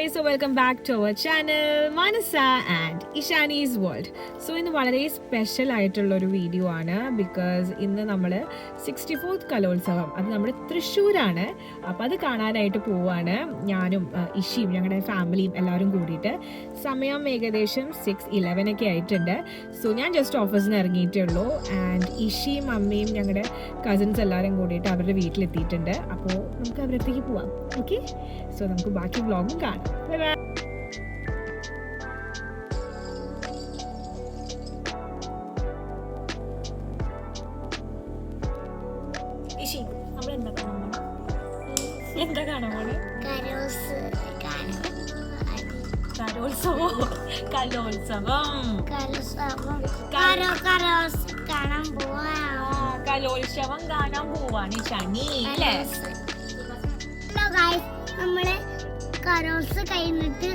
guys, so welcome back to our channel Manasa and Ishani's World. So ഇന്ന് വളരെ special ആയിട്ടുള്ള ഒരു video ആണ് ബിക്കോസ് ഇന്ന് നമ്മൾ 64th കലോത്സവം അത് നമ്മുടെ തൃശ്ശൂരാണ്. അപ്പോൾ അത് കാണാനായിട്ട് പോവാണ്. ഞാനും ഇഷിയും ഞങ്ങളുടെ ഫാമിലിയും എല്ലാവരും കൂടിയിട്ട്. സമയം ഏകദേശം 6:11 ഒക്കെ ആയിട്ടുണ്ട്. സോ ഞാൻ ജസ്റ്റ് ഓഫീസിൽ നിന്ന് ഇറങ്ങിയിട്ടേ ഉള്ളൂ. ആൻഡ് ഇഷിയും അമ്മയും ഞങ്ങളുടെ കസിൻസ് എല്ലാവരും കൂടിയിട്ട് അവരുടെ വീട്ടിലെത്തിയിട്ടുണ്ട്. അപ്പോൾ നമുക്ക് അവരുടെ അടുത്തേക്ക് പോവാം. ഓക്കെ, സോ നമുക്ക് ബാക്കി വ്ളോഗും കാണാം. എന്താ കാണാൻ പോണേ? കലോത്സവം കാണാൻ പോവാണ് ശനി. നമ്മള് കരോൾസ് കഴിഞ്ഞിട്ട്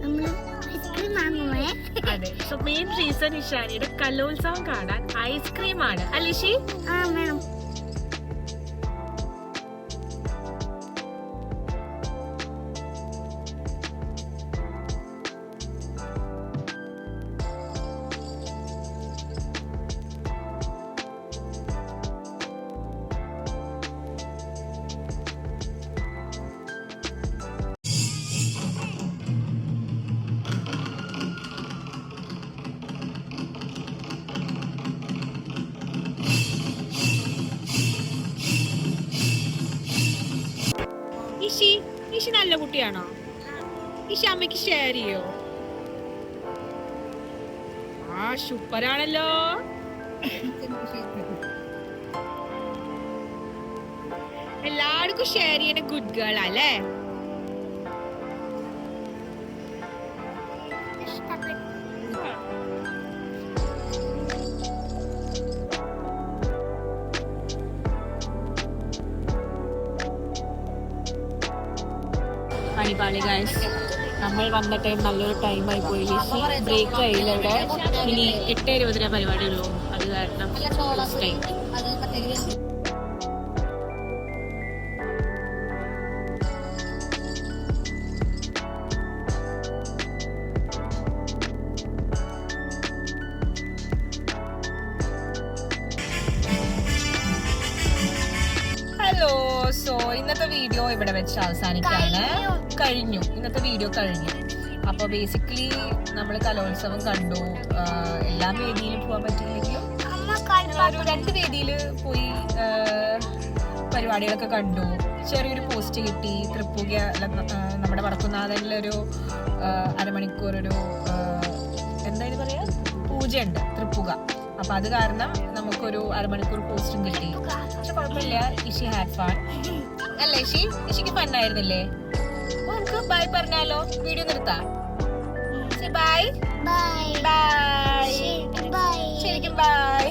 നമ്മള് ഐസ്ക്രീം വാങ്ങുവേ. അതെ, സോ മെയിൻ റീസൺ ഇഷാനിയുടെ കലോത്സവം കാണാൻ ഐസ്ക്രീം ആണ് അല്ലേ ഷി? വേണം. ഇഷി നല്ല കുട്ടിയാണോ? ഇഷി അമ്മയ്ക്ക് ഷെയർ ചെയ്യോ? സൂപ്പറാണല്ലോ. എല്ലാവർക്കും ഷെയർ ചെയ്യുന്ന ഗുഡ് ഗേൾ അല്ലേ? അടിപൊളി ഗൈസ്, നമ്മൾ വന്ന ടൈം നല്ലൊരു ടൈമായി പോയി. ബ്രേക്ക് ആയില്ല ഇവിടെ. ഇനി 8:20 പരിപാടി ഉള്ളൂ. അത് കാരണം ടൈം. ഹലോ, സോ ഇന്നത്തെ വീഡിയോ ഇവിടെ വെച്ച് അവസാനിക്കാണ്. കഴിഞ്ഞു, ഇന്നത്തെ വീഡിയോ കഴിഞ്ഞു. അപ്പൊ ബേസിക്കലി നമ്മൾ കലോത്സവം കണ്ടു. എല്ലാ വേദിയിലും പോകാൻ പറ്റില്ലെങ്കിലും ഒരു 2 വേദിയിൽ പോയി പരിപാടികളൊക്കെ കണ്ടു. ചെറിയൊരു പോസ്റ്റ് കിട്ടി. തൃപ്പുക നമ്മുടെ വടക്കുന്നാഥനിലൊരു അരമണിക്കൂർ ഒരു എന്തായാലും പറയാ പൂജയുണ്ട് തൃപ്പുക. അപ്പൊ അത് കാരണം നമുക്കൊരു അരമണിക്കൂർ പോസ്റ്റും കിട്ടി. പക്ഷെ കുഴപ്പമില്ല, ഇഷി ഹാഡ് ഫൺ അല്ലേ ഇഷി? ഇഷിക്ക് ഫണ്ണായിരുന്നില്ലേ? നമുക്ക് ബൈ പറഞ്ഞാലോ? വീഡിയോ നിർത്താം. Bye bye. ശരിക്കും ബൈ.